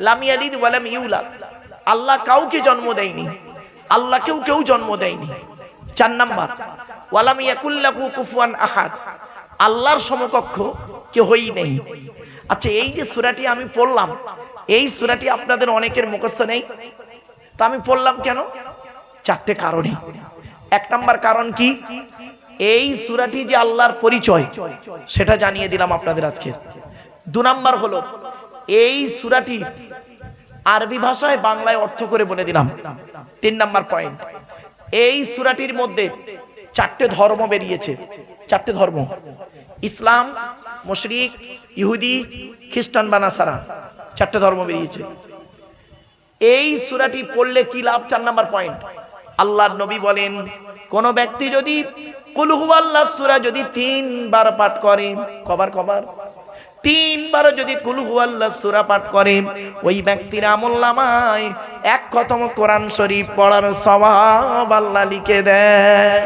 লাম ইয়ালিদ ওয়া লাম ইউলাদ, আল্লাহ কাউকে জন্ম দেয়নি, আল্লাহকেও কেউ জন্ম দেয়নি। 4 নাম্বার, ওয়া লাম ইয়াকুল লাহু কুফুয়ান আহাদ, আল্লাহর সমকক্ষ কেউই নেই। আচ্ছা, এই যে সূরাটি আমি পড়লাম, এই সূরাটি আপনাদের অনেকের মুখস্থ নেই, তা আমি পড়লাম কেন? চারটে কারণে। এক নাম্বার কারণ কি? এই সূরাটি যে আল্লাহর পরিচয় সেটা জানিয়ে দিলাম আপনাদের আজকে। দু নাম্বার হলো এই সূরাটি আরবি ভাষায় বাংলায় অর্থ করে বলে দিলাম। তিন নাম্বার পয়েন্ট, এই সূরাটির মধ্যে চারটে ধর্ম বেরিয়েছে। চারটে ধর্ম: ইসলাম, মুশরিক, ইহুদি, খ্রিস্টান বা নাসারা, চারটে ধর্ম বেরিয়েছে। এই সূরাটি পড়লে কি লাভ? 4 নাম্বার পয়েন্ট, আল্লাহর নবী বলেন কোন ব্যক্তি যদি কুল হুয়াল্লাহ সূরা যদি 3 বার পাঠ করে, কবার 3 বার যদি কুল হুয়াল্লাহ সূরা পাঠ করে, ওই ব্যক্তির আমলনামায় 1 খতম কোরআন শরীফ পড়ার সওয়াব আল্লাহ লিখে দেয়।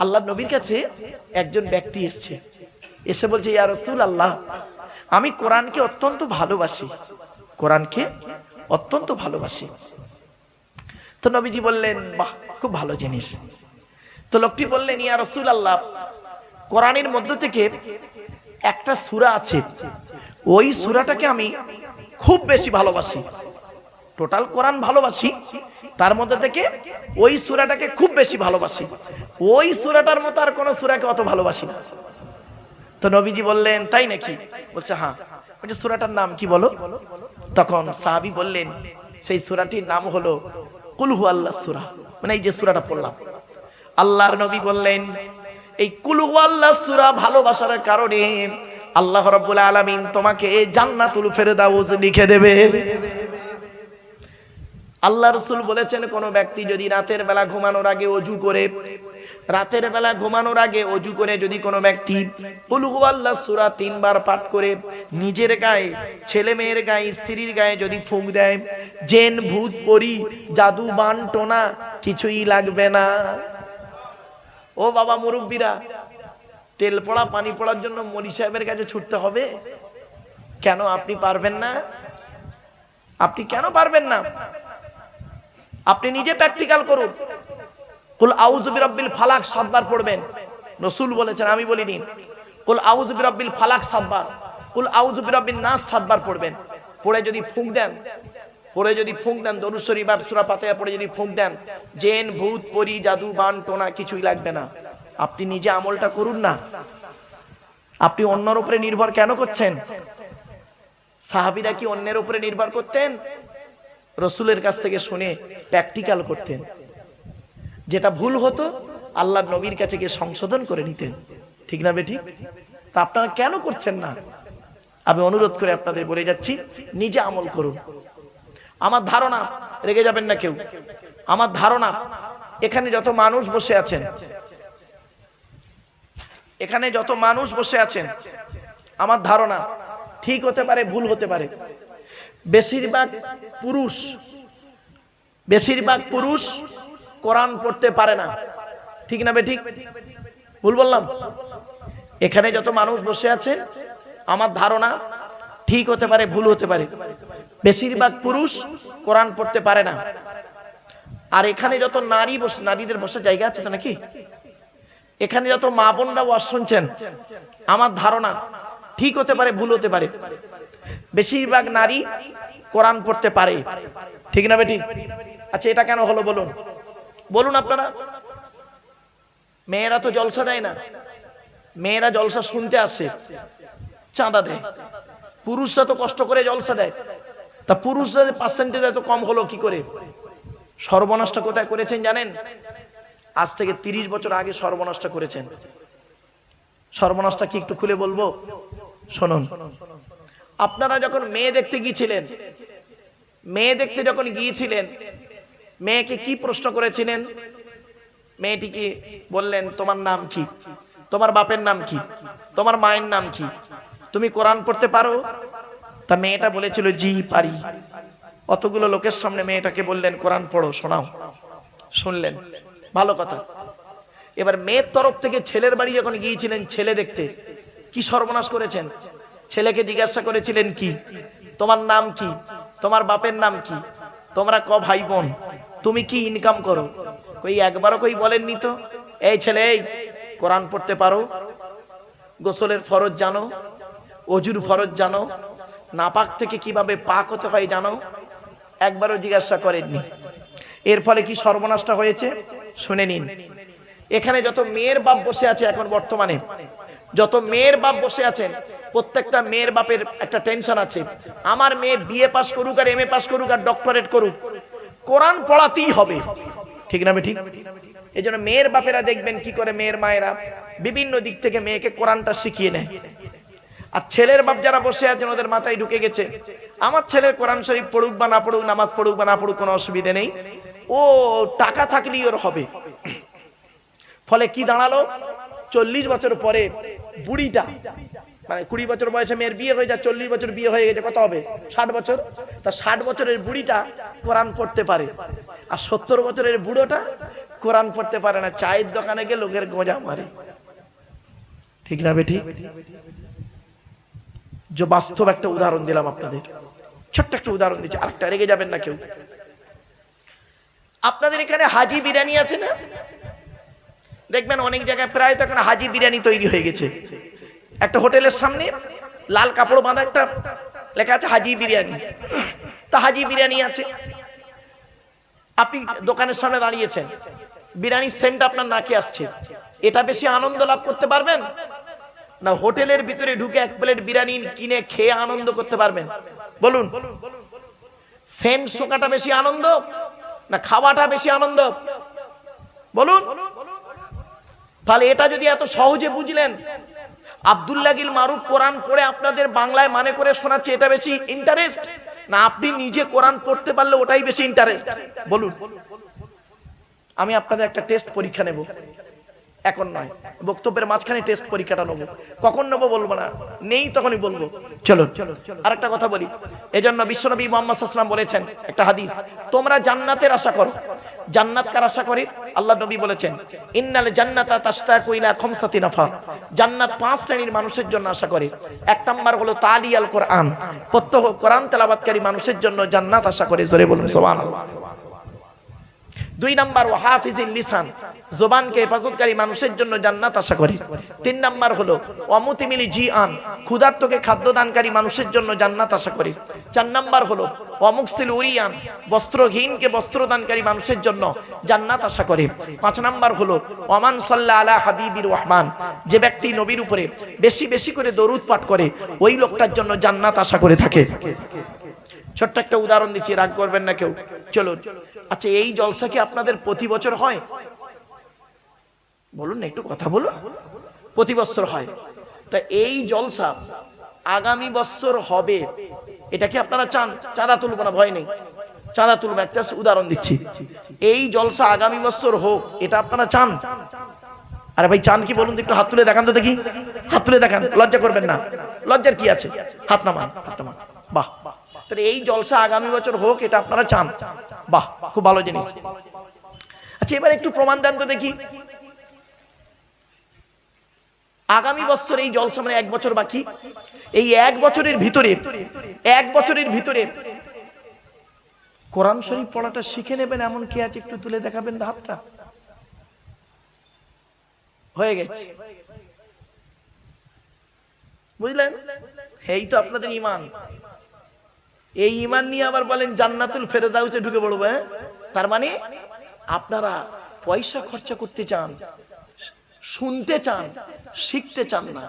আল্লাহর নবীর কাছে একজন ব্যক্তি এসে বলছে, ইয়া রাসূলুল্লাহ, আমি কোরআনকে অত্যন্ত ভালোবাসি, কোরআনকে অত্যন্ত ভালোবাসি। তো নবীজি বললেন, বাহ, খুব ভালো জিনিস। তো লোকটি বললেন, ইয়া রাসূলুল্লাহ, কোরআনের মধ্য থেকে একটা সূরা আছে, ওই সূরাটাকে আমি খুব বেশি ভালোবাসি। টোটাল কোরআন ভালোবাসি, তার মধ্যে থেকে ওই সূরাটাকে খুব বেশি ভালোবাসি। ওই সূরাটার মতো আর কোন সূরাকে অত ভালোবাসি না। তো নবীজি বললেন, তাই নাকি? বলছে, হ্যাঁ। বলছে, সূরাটার নাম কি বলো? তখন সাহাবী বললেন, সেই সূরাটির নাম হলো কুল হুয়াল্লাহ সূরা, মানে এই যে সূরাটা পড়লাম। আল্লাহর নবী বললেন, এই কুল হুয়াল্লাহ সূরা ভালোবাসার কারণে আল্লাহ রাব্বুল আলামিন তোমাকে জান্নাতুল ফেরদাউস লিখে দেবে। আল্লাহ রাসূল বলেছেন, কোন ব্যক্তি যদি রাতের বেলা ঘুমানোর আগে অজু করে যদি কোনো ব্যক্তি কুল হুয়াল্লাহ সূরা 3 বার পাঠ করে নিজের গায়ে, ছেলে মেয়ের গায়ে, স্ত্রীর গায়ে যদি ফুঁক দেয়, জিন ভূত পরি জাদু বান টোনা কিছুই লাগবে না। ও বাবা মুরব্বীরা, তেল পড়া পানি পড়ার জন্য মলি সাহেবের কাছে ছুটতে হবে কেন? আপনি পারবেন না? আপনি কেন পারবেন না? আপনি নিজে প্র্যাকটিক্যাল করুন। কুল আউযু বিরাব্বিল ফালাক 7 বার পড়বেন, রাসূল বলেছেন, আমি বলিনি। কুল আউযু বিরাব্বিল ফালাক 7 বার, কুল আউযু বিরাব্বিন নাস 7 বার পড়বেন। পড়ে যদি ফুঁক দেন, দরুদ শরীফ আর সূরা ফাতিহা পড়ে যদি ফুঁক দেন, জিন ভূত পরি জাদু বান টোনা কিছুই লাগবে না। আপনি নিজে আমলটা করুন না। আপনি অন্যের উপরে নির্ভর কেন করছেন? সাহাবীরা কি অন্যের উপরে নির্ভর করতেন? রাসূলের কাছ থেকে শুনে প্র্যাকটিক্যাল করতেন। যেটা ভুল হতো আল্লাহর নবীর কাছে গিয়ে সংশোধন করে নিতেন। ঠিক না বেঠিক? তা আপনারা কেন করছেন না? আমি অনুরোধ করে আপনাদের বলে যাচ্ছি, নিজে আমল করুন। আমার ধারণা, রেগে যাবেন না কেউ, আমার ধারণা এখানে যত মানুষ বসে আছেন, আমার ধারণা ঠিক হতে পারে, ভুল হতে পারে। বেশিরভাগ পুরুষ কোরআন পড়তে পারে না। ঠিক না বেঠিক? ভুল বললাম? এখানে যত মানুষ বসে আছেন, আমার ধারণা ঠিক হতে পারে, ভুল হতে পারে। বেশিরভাগ পুরুষ কোরআন পড়তে পারে না। আর এখানে যত নারীদের বসার জায়গা আছে তো নাকি? এখানে যত মা বোনরা ওয়াজ শুনছেন, আমার ধারণা ঠিক হতে পারে, ভুল হতে পারে, বেশিরভাগ নারী কোরআন পড়তে পারে। ঠিক না বেঠিক? আচ্ছা, এটা কেন হলো বলুন আপনারা। মেয়েরা তো জলসা দেয় না, মেয়েরা জলসা শুনতে আসে, চাঁদা দেয়। পুরুষরা তো কষ্ট করে জলসা দেয়, তা পুরুষরা পার্সেন্টেজ এত কম হলো কি করে? সর্বনাশটা কোথায় করেছেন জানেন? আজ থেকে 30 বছর আগে সর্বনাশটা করেছেন। সর্বনাশটা কি একটু খুলে বলবো? শুনুন। আপনারা যখন মেয়ে দেখতে গিয়েছিলেন, মেয়েকে কি প্রশ্ন করেছিলেন? মেয়েটিকে বললেন, তোমার নাম কি? তোমার বাপের নাম কি? তোমার মায়ের নাম কি? তুমি কোরআন পড়তে পারো? তা মেয়েটা বলেছিল, জি পারি। অতগুলো লোকের সামনে মেয়েটাকে বললেন, কোরআন পড়ো, শোনাও। শুনলেন, ভালো কথা। এবার মেয়ের তরফ থেকে ছেলের বাড়ি যখন গিয়েছিলেন ছেলে দেখতে, কি সর্বনাশ করেছেন? ছেলেকে জিজ্ঞাসা করেছিলেন, কি তোমার নাম কি? তোমার বাপের নাম কি? তোমরা ক ভাই বোন? তুমি কি ইনকাম করো? কই একবারও কই বলেননি তো। এই ছেলে, কোরআন পড়তে পারো, গোসলের ফরজ জানো, অজুর ফরজ জানো, নাপাক থেকে কিভাবে পাক হতে হয় জানো? একবারও জিজ্ঞাসা করেননি। এর ফলে কি সর্বনাশটা হয়েছে শুনে নিন। এখানে যত মেয়ের বাপ বসে আছে, এখন বর্তমানে যত মেয়ের বাপ বসে আছেন, প্রত্যেকটা মেয়ের বাপের একটা টেনশন আছে, আমার মেয়ে বিএ পাস করুক আর এমএ পাস করুক আর ডক্টরেট করুক, কোরআন পড়াতেই হবে, ঠিক না ঠিক? এই জন্য মেয়ের বাপেরা দেখবেন কি করে, মেয়ের মায়েরা বিভিন্ন দিক থেকে মেয়েকে কোরআনটা শিখিয়ে নেয়। আর ছেলের বাপ যারা বসে আছেন, ওদের মাথায় ঢুকে গেছে, আমার ছেলের কোরআন শরীফ পড়ুক বা না পড়ুক, নামাজ পড়ুক বা না পড়ুক, কোনো অসুবিধা নেই, ও টাকা থাকলেই ওর হবে। ফলে কি দাঁড়ালো, 40 বছর পরে বুড়িটা, মানে 20 বছর বয়সে মেয়ের বিয়ে হয়ে যায়, 40 বছর বিয়ে হয়ে গেছে, কত হবে 60 বছর, তা 60 বছরের বুড়িটা কোরআন পড়তে পারে, আর 70 বছরের বুড়োটা কোরআন পড়তে পারে না, চায়ের দোকানে গিয়ে লোকের গোঁজা মারে, ঠিক না বেটি? যে বাস্তব একটা উদাহরণ দিলাম আপনাদের, ছোট্ট একটা উদাহরণ দিচ্ছি, আরেকটা রেগে যাবেন না কেউ। আপনাদের এখানে হাজি বিরিয়ানি আছে না? দেখবেন অনেক জায়গায় প্রায় তো এখন হাজি বিরিয়ানি তৈরি হয়ে গেছে। একটা হোটেলের সামনে লাল কাপড় বাঁধা একটা লেখা আছে হাজি বিরিয়ানি, তা হাজি বিরিয়ানি আছে। আপনি দোকানের সামনে দাঁড়িয়েছেন, বিরিয়ানির সেন্ট আপনার নাকে আসছে, এটা বেশি আনন্দ লাভ করতে পারবেন না হোটেলের ভিতরে ঢুকে এক প্লেট বিরিয়ানি কিনে খেয়ে আনন্দ করতে পারবেন? বলুন, সেন্ট শোকাটা বেশি আনন্দ না খাওয়াটা বেশি আনন্দ? বলুন। তাহলে এটা যদি এত সহজে বুঝলেন, আব্দুল্লাহ গিল মারুফ কোরআন পড়ে আপনাদের বাংলায় মানে করে শোনাচ্ছে, এটা বেশি ইন্টারেস্ট না আপনি নিজে কোরআন পড়তে পারলে ওটাই বেশি ইন্টারেস্ট? বলুন। আমি আপনাদের একটা টেস্ট পরীক্ষা নেব, এখন নয়, বক্তব্যের মাঝখানে টেস্ট পরীক্ষাটা নেব। কখন নেব বলবো না, নেই তখনই বলবো। চলুন আরেকটা কথা বলি। এজন্য বিশ্বনবী মুহাম্মদ সাল্লাল্লাহু আলাইহি ওয়াসাল্লাম বলেছেন একটা হাদিস, তোমরা জান্নাতের আশা করো। জান্নাত কার আশা করে? আল্লাহ নবী বলেছেন, ইন্নাল জান্নাতা তাশতাকু ইলা খামসাতি নাফার, জান্নাত 5 শ্রেণীর মানুষের জন্য আশা করে। এক নাম্বার হলো তালিয়াল কোরআন, প্রত্যহ কোরআন তেলাওয়াতকারী মানুষের জন্য জান্নাত আশা করে, জোরে বলুন সুবহানাল্লাহ। 2 নাম্বার ওয়াহাফিজিল লিসান, জবানকে হেফাজতকারী মানুষের জন্য জান্নাত আশা করে। 3 নাম্বার হলো অমুতিমিলি জিআন, ক্ষুধার্তকে খাদ্য দানকারী মানুষের জন্য জান্নাত আশা করে। 4 নাম্বার হলো অমুকসিল উরিয়ান, বস্ত্রহীনকে বস্ত্র দানকারী মানুষের জন্য জান্নাত আশা করে। 5 নাম্বার হলো ওমান সাল্লা আলা হাবিবির রহমান, যে ব্যক্তি নবীর উপরে বেশি বেশি করে দরুদ পাঠ করে, ওই লোকটার জন্য জান্নাত আশা করে থাকে। ছোট্ট একটা উদাহরণ দিচ্ছি, রাগ করবেন না কেউ। চলুন, আচ্ছা এই জলসা কি আপনাদের প্রতি বছর হয়? বলুন না, একটু কথা বলুন। প্রতি বছর হয়, তা এই জলসা আগামী বছর হবে, এটা কি আপনারা চান? চাঁদা তুলব না, ভয় নেই, চাঁদা তুলব, একটা উদাহরণ দিচ্ছি। এই জলসা আগামী বছর হোক, এটা আপনারা চান? আরে ভাই চান কি বলুন, একটু হাত তুলে দেখান তো দেখি, হাত তুলে দেখান, লজ্জা করবেন না, লজ্জার কি আছে, হাত নামান, হাত নামান। বাহ, তাহলে এই জলসা আগামী বছর হোক, এটা আপনারা চান? বাহ, খুব ভালো জিনিস। আচ্ছা এবার একটু প্রমাণ দেন তো দেখি, আগামী বছর এই জলসা মানে 1 বছর বাকি, এই 1 বছরের ভিতরে 1 বছরের ভিতরে কোরআন শরীফ পড়াটা শিখে নেবেন এমন কি আছে? একটু তুলে দেখাবেন হাতটা। হয়ে গেছে, বুঝলেন? এই তো আপনাদের ঈমান। এই ঈমান নিয়ে আবার বলেন জান্নাতুল ফেরদাউসে ঢুকে পড়বো। তার মানে আপনারা পয়সা খরচা করতে চান, শুনতে চান, শিখতে চান না।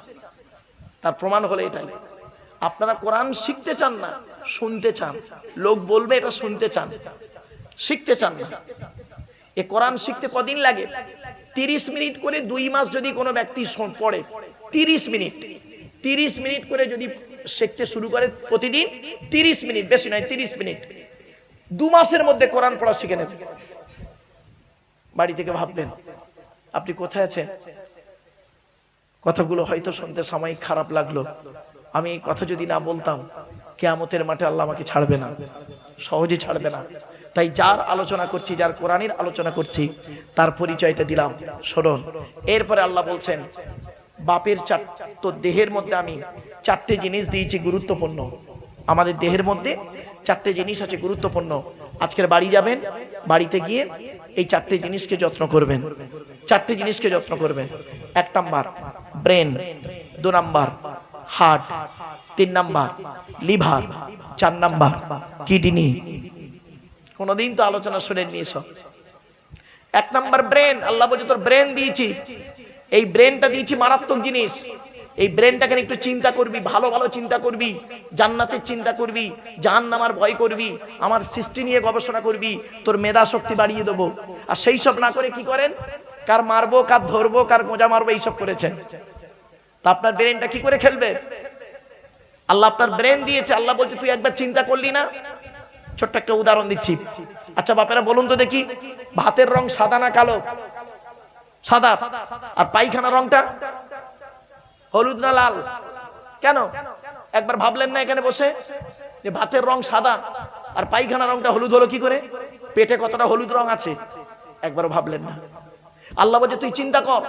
তার প্রমাণ হলো এটাই, আপনারা কোরআন শিখতে চান না, শুনতে চান, লোক বলবে এটা শুনতে চান, শিখতে চান না। এ কোরআন শিখতে কদিন লাগে? 30 মিনিট করে 2 মাস যদি কোনো ব্যক্তি পড়ে, 30 মিনিট করে যদি শিখতে শুরু করে প্রতিদিন 30 মিনিট, বেশি নয় 30 মিনিট, 2 মাসের মধ্যে কোরআন পড়া শিখে নেবে। বাড়ি থেকে ভাববেন আপনি কোথায় আছেন? কথাগুলো হয়তো শুনতে সাময়িক খারাপ লাগলো, আমি এই কথা যদি না বলতাম, কিয়ামতের মাঠে আল্লাহ আমাকে ছাড়বে না, সহজে ছাড়বে না। তাই যার আলোচনা করছি, যার কোরআনের আলোচনা করছি, তার পরিচয়টা দিলাম, শুনুন। এরপরে আল্লাহ বলছেন, বাপের তো দেহের মধ্যে আমি 4টে জিনিস দিয়েছি গুরুত্বপূর্ণ। আমাদের দেহের মধ্যে 4টে জিনিস আছে গুরুত্বপূর্ণ। আজকের বাড়ি যাবেন, বাড়িতে গিয়ে এই 4টে জিনিসকে যত্ন করবেন, 4টে জিনিসকে যত্ন করবেন। এক number brain, 2 number heart, 3 number liver, 4 number kidney. কোনদিন তো আলোচনা শুনে নিয়েছ। 1 নাম্বার ব্রেন, আল্লাহ বলছে তোর ব্রেন দিয়েছি, এই ব্রেনটা দিয়েছি মারাত্মক জিনিস। এই ব্রেনটাকে একটু চিন্তা করবি, ভালো ভালো চিন্তা করবি, জান্নাতের চিন্তা করবি, জাহান্নামের ভয় করবি, আমার সৃষ্টি নিয়ে গবেষণা করবি, তোর মেধা শক্তি বাড়িয়ে দেবো। আর সেই সব না করে কি করেন, কার মারবো, কার ধরবো, কার গোজা মারবো, এইসব করেছেন। তা আপনার ব্রেনটা কি করে খেলবে? আল্লাহ আপনার ব্রেন দিয়েছে, আল্লাহ বলছে তুই একবার চিন্তা করলি না। ছোট্ট একটা উদাহরণ দিচ্ছি। আচ্ছা বাপেরা বলুন তো দেখি, ভাতের রং সাদা না কালো? সাদা। আর পায়খানা রংটা হলুদ না লাল? কেন? একবার ভাবলেন না এখানে বসে যে ভাতের রং সাদা আর পায়খানা রংটা হলুদ হলো কি করে? পেটে কতটা হলুদ রং আছে একবারও ভাবলেন না? আল্লাহ বলছে তুই চিন্তা কর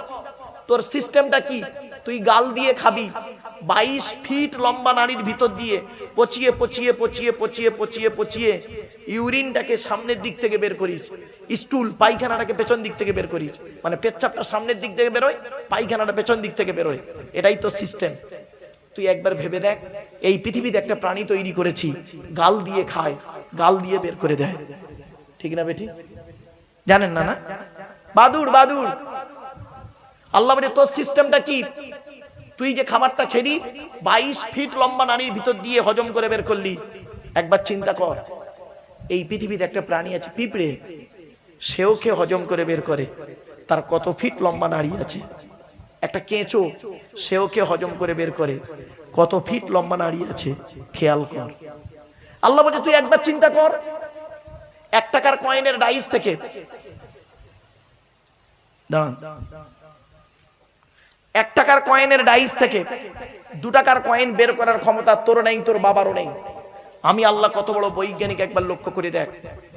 তোর সিস্টেমটা কি। তুই গাল দিয়ে খাবি, 22 ফিট লম্বা নাড়ির ভিতর দিয়ে পচিয়ে পচিয়ে পচিয়ে পচিয়ে পচিয়ে পচিয়ে ইউরিনটাকে সামনের দিক থেকে বের করিস, স্টুল পায়খানাটাকে পেছন দিক থেকে বের করিস। মানে পেচ্ছাপটা সামনের দিক থেকে বেরোয়, পায়খানাটা পেছন দিক থেকে বেরোয়। এটাই তো সিস্টেম। তুই একবার ভেবে দেখ, এই পৃথিবীতে একটা প্রাণী তৈরি করেছি, গাল দিয়ে খায়, গাল দিয়ে বের করে দেয়। ঠিক না বেটি? জানেন না? না বাদুড়, বাদুড়। আল্লাহ বলে তোর সিস্টেমটা কি? তুই যে খাবারটা খেলি 22 ফিট লম্বা নাড়ির ভিতর দিয়ে হজম করে বের করলি। একবার চিন্তা কর, এই পৃথিবীতে একটা প্রাণী আছে পিঁপড়ে, সেও খেয়ে হজম করে বের করে, তার কত ফিট লম্বা নাড়ি আছে। একটা কেঁচো, সেও খেয়ে হজম করে বের করে, কত ফিট লম্বা নাড়ি আছে, খেয়াল কর। আল্লাহ বলছে তুই একবার চিন্তা কর, 1 টাকার কয়েনের ডাইস থেকে, দাঁড়ান, 1 টাকার কয়েনের ডাইস থেকে 2 টাকার কয়েন বের করার ক্ষমতা তোর নেই, তোর বাবারও নেই। আমি আল্লাহ কত বড় বৈজ্ঞানিক, একবার লক্ষ্য করে দেখ।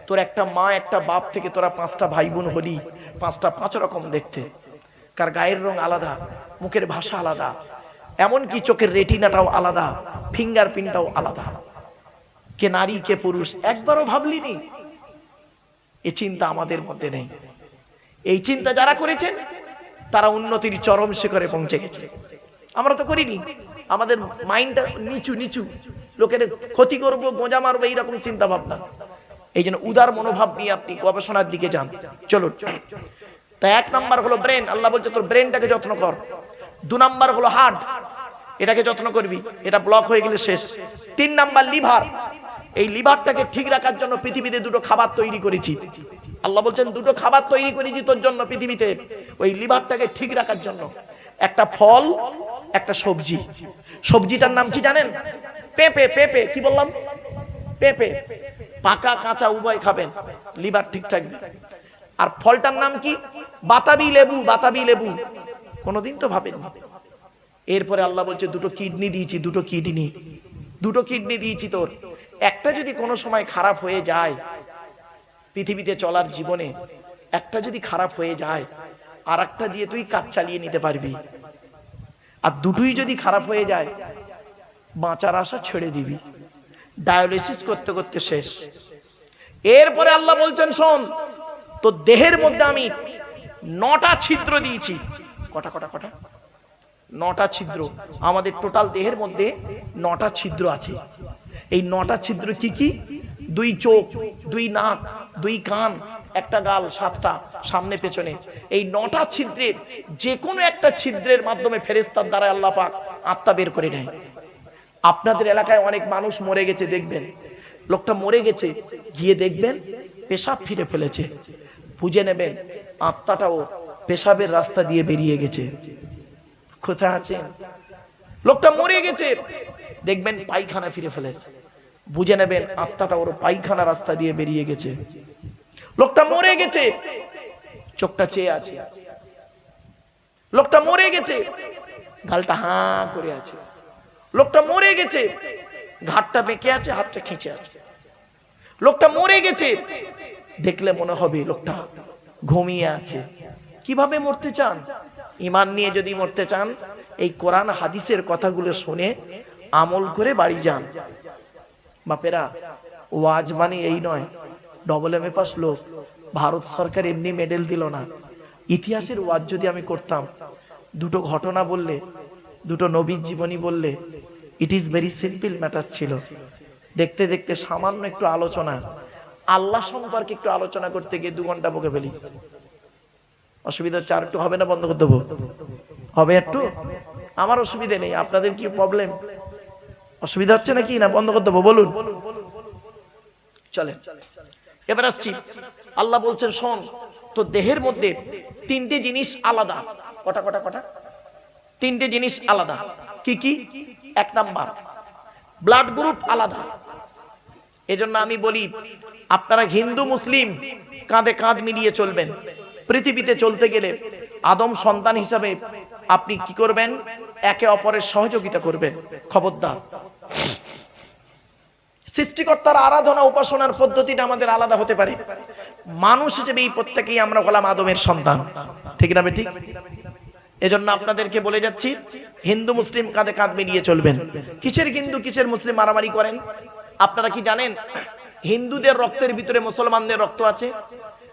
তোর একটা মা একটা বাপ থেকে তোরা 5টা ভাই বোন হলি, 5টা 5 রকম দেখতে, কার গায়ের রং আলাদা, মুখের ভাষা আলাদা, এমনকি চোখের রেটিনাটাও আলাদা, ফিঙ্গারপ্রিন্টটাও আলাদা। কে নারী কে পুরুষ একবারও ভাবলিনি? এই চিন্তা আমাদের মধ্যে নেই। এই চিন্তা যারা করেছেন তারা উন্নতির চরম শিখরে পৌঁছে গেছে। আমরা তো করিনি। আমাদের মাইন্ডটা নিচু নিচু, লোকের ক্ষতি করবো, গোঁজা মারবো, এইরকম চিন্তা ভাবনা। এই জন্য উদার মনোভাব নিয়ে আপনি গবেষণার দিকে যান। চলুন। তাই 1 নাম্বার হলো ব্রেন, আল্লাহ বলছে তোর ব্রেনটাকে যত্ন কর। 2 নাম্বার হলো হার্ট, এটাকে যত্ন করবি, এটা ব্লক হয়ে গেলে শেষ। 3 নাম্বার লিভার, এই লিভারটাকে ঠিক রাখার জন্য পৃথিবীতে 2টো খাবার তৈরি করেছি। আল্লাহ বলছেন 2টো খাবার তৈরি করেছি তোর জন্য পৃথিবীতে, ওই লিভারটাকে ঠিক রাখার জন্য। একটা ফল, একটা সবজি। সবজিটার নাম কি জানেন? পেঁপে। পেঁপে কি বললাম? পেঁপে। পাকা কাঁচা উভয় খাবেন, লিভার ঠিক থাকবে। আর ফলটার নাম কি? বাতাবি লেবু। বাতাবি লেবু কোনোদিন তো ভাবেন। এরপরে আল্লাহ বলছে 2টো কিডনি দিয়েছি, 2টো কিডনি, 2টো কিডনি দিয়েছি তোর। একটা যদি কোনো সময় খারাপ হয়ে যায়, পৃথিবীতে চলার জীবনে একটা যদি খারাপ হয়ে যায়, আর একটা দিয়ে তুই কাজ চালিয়ে নিতে পারবি। আর 2টোই যদি খারাপ হয়ে যায়, বাঁচার আশা ছেড়ে দিবি, ডায়ালিসিস করতে করতে শেষ। এরপরে আল্লাহ বলছেন শোন, তোর দেহের মধ্যে আমি 9টা ছিদ্র দিয়েছি। কটা কটা কটা? 9টা ছিদ্র। আমাদের টোটাল দেহের মধ্যে 9টা ছিদ্র আছে। এই 9টা ছিদ্র কি কি? 2 চোখ, 2 নাক, 2 কান, একটা গাল, 7টা সামনে পেছনে। এই 9টা ছিদ্রের যে কোনো একটা ছিদ্রের মাধ্যমে ফেরেশতার দ্বারা আল্লাহ পাক আত্মা বের করে নেয়। আপনাদের এলাকায় অনেক মানুষ মরে গেছে, দেখবেন লোকটা মরে গেছে, গিয়ে দেখবেন পেশাব ফিরে ফেলেছে, বুঝে নেবেন আত্মাটাও পেশাবের রাস্তা দিয়ে বেরিয়ে গেছে। কোথায় আছেন? লোকটা মরে গেছে, দেখবেন পায়খানা ফিরে ফেলেছে, বুঝে নেবেন আত্মাটা ওর পায়খানা রাস্তা দিয়ে বেরিয়ে গেছে। লোকটা মরে গেছে, চোখটা চেয়ে আছে। লোকটা মরে গেছে, গালটা হাঁ করে আছে। লোকটা মরে গেছে, ঘাটটা বেঁকে আছে, হাতটা খিঁচে আছে। লোকটা মরে গেছে, দেখলে মনে হবে লোকটা ঘুমিয়ে আছে। কিভাবে মরতে চান? ঈমান নিয়ে যদি মরতে চান, এই কোরআন হাদিসের কথাগুলো শুনে আমল করে বাড়ি যান। বাপেরা, ওয়াজ মানে এই নয় AA পাস লোক, ভারত সরকার এমনি মেডেল দিল না। ইতিহাসের ওয়াজ যদি আমি করতাম, দুটো ঘটনা বললে, দুটো নবীর জীবনী বললে, it is very simple matter ছিল। দেখতে দেখতে সামান্য একটু আলোচনা, আল্লাহ সম্পর্কে একটু আলোচনা করতে গিয়ে 2 ঘন্টা বকে ফেলিস। অসুবিধা হচ্ছে? আর একটু হবে না? বন্ধ করে দেবো? হবে একটু? আমার অসুবিধা নেই, আপনাদের কি প্রবলেম? অসুবিধা হচ্ছে নাকি না? বন্ধ করে দেবো? বলুন। চলেন এবার আসছি। আল্লাহ বলছেন শোন, তো দেহের মধ্যে 3টে জিনিস আলাদা। কটা কটা কটা? 3টে জিনিস আলাদা। কি কি? 1 নাম্বার, ব্লাড গ্রুপ আলাদা। এজন্য আমি বলি আপনারা হিন্দু মুসলিম কাঁধে কাঁধ মিলিয়ে চলবেন। পৃথিবীতে চলতে গেলে আদম সন্তান হিসাবে আপনি কি করবেন? একে অপরের সহযোগিতা করবেন। খবরদার, সৃষ্টিকর্তার আরাধনা উপাসনার পদ্ধতিটা আমাদের আলাদা হতে পারে। মানুষ হিসেবে এই প্রত্যেকেই আমরা হলাম আদমের সন্তান, ঠিক না বেঠিক? এজন্য আপনাদেরকে বলে যাচ্ছি হিন্দু মুসলিম কাঁধে কাঁধ মিলিয়ে চলবেন। কিসের হিন্দু কিসের মুসলিম মারামারি করেন? আপনারা কি জানেন হিন্দুদের রক্তের ভিতরে মুসলমানদের রক্ত আছে,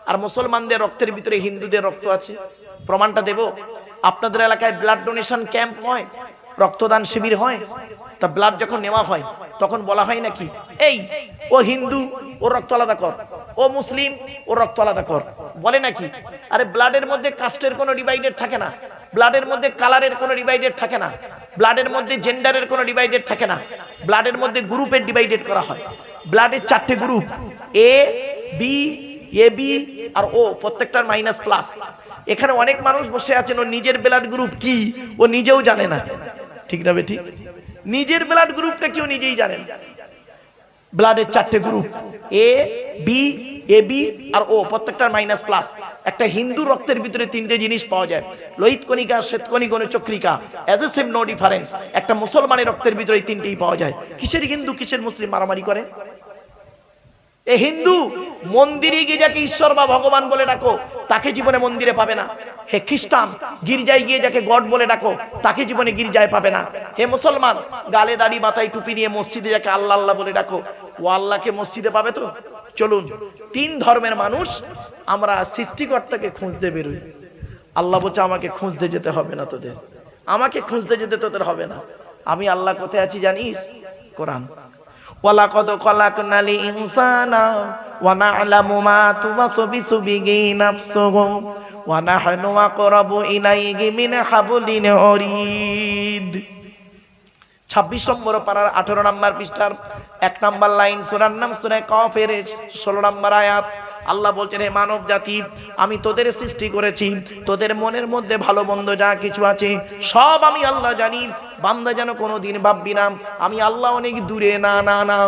আর মুসলমানদের রক্তের ভিতরে হিন্দুদের রক্ত আছে? প্রমাণটা দেব। আপনাদের এলাকায় ব্লাড ডোনেশন ক্যাম্প হয়, রক্তদান শিবির হয়, তা ব্লাড যখন নেওয়া হয় তখন বলা হয় নাকি এই ও হিন্দু ও রক্ত আলাদা কর, ও মুসলিম ও রক্ত আলাদা কর? বলে নাকি? আরে ব্লাডের মধ্যে কাস্টের কোনো ডিভাইডেড থাকে না, ব্লাডের মধ্যে কালারের কোনো ডিভাইডেড থাকে না, ব্লাডের মধ্যে জেন্ডারের কোনো ডিভাইডেড থাকে না, ব্লাডের মধ্যে গ্রুপের ডিভাইডেড করা হয়। ব্লাডের 4টে group, A B, A B আর ও, প্রত্যেকটার মাইনাস প্লাস। এখানে অনেক মানুষ বসে আছেন ও নিজের ব্লাড গ্রুপ কি ও নিজেও জানে না, ঠিক না বেঠিক? নিজের ব্লাড গ্রুপটা কেউ নিজেই জানে না। ব্লাডের 4টে group, A B, A B আর ও, প্রত্যেকটার মাইনাস প্লাস। একটা হিন্দু রক্তের ভিতরে 3টে জিনিস পাওয়া যায়, লোহিত কণিকা, শ্বেতকণিকা, চক্রিকা, as a same no difference. একটা মুসলমানের রক্তের ভিতরে এই 3টেই পাওয়া যায়। কিসের হিন্দু কিসের মুসলিম মারামারি করে? এ হিন্দু মন্দিরে গিয়ে যাকে ঈশ্বর বা ভগবান বলে ডাকো তাকে জীবনে মন্দিরে পাবে না। হে খ্রিস্টান গির্জায় গিয়ে যাকে গড বলে ডাকো তাকে জীবনে গির্জায় পাবে না। হে মুসলমান গালে দাড়ি মাথায় টুপি নিয়ে মসজিদে যাকে আল্লাহ আল্লাহ বলে ডাকো ও আল্লাহকে মসজিদে পাবে তো? চলুন, 3 ধর্মের মানুষ আমরা সৃষ্টিকর্তাকে খুঁজতে বেরোই। আল্লাহ বলছে আমাকে খুঁজতে যেতে হবে না তোদের, আমাকে খুঁজতে যেতে তোদের হবে না। আমি আল্লাহ কোথায় আছি জানিস? কোরআন। ওয়ালাকাদ খালাকনাল ইনসানা ওয়া না'লামু মা তুওয়াসবিসু বিহি নাফসুহু ওয়া নাহনু আকরাবু ইলাইহি মিন হাবলিন ওয়ারিদ। 26 নম্বর পারার 18 নম্বর পৃষ্ঠার 1 নম্বর লাইন, সূরার নাম সূরা কাফের 16 নম্বর আয়াত। আল্লাহ বলছেন হে মানব জাতি আমি তোদের সৃষ্টি করেছি, তোদের মনের মধ্যে ভালো মন্দ যা কিছু আছে সব আমি আল্লাহ জানি। বান্দা যেন কোনোদিন ভাববি না আমি আল্লাহ অনেক দূরে, না না না,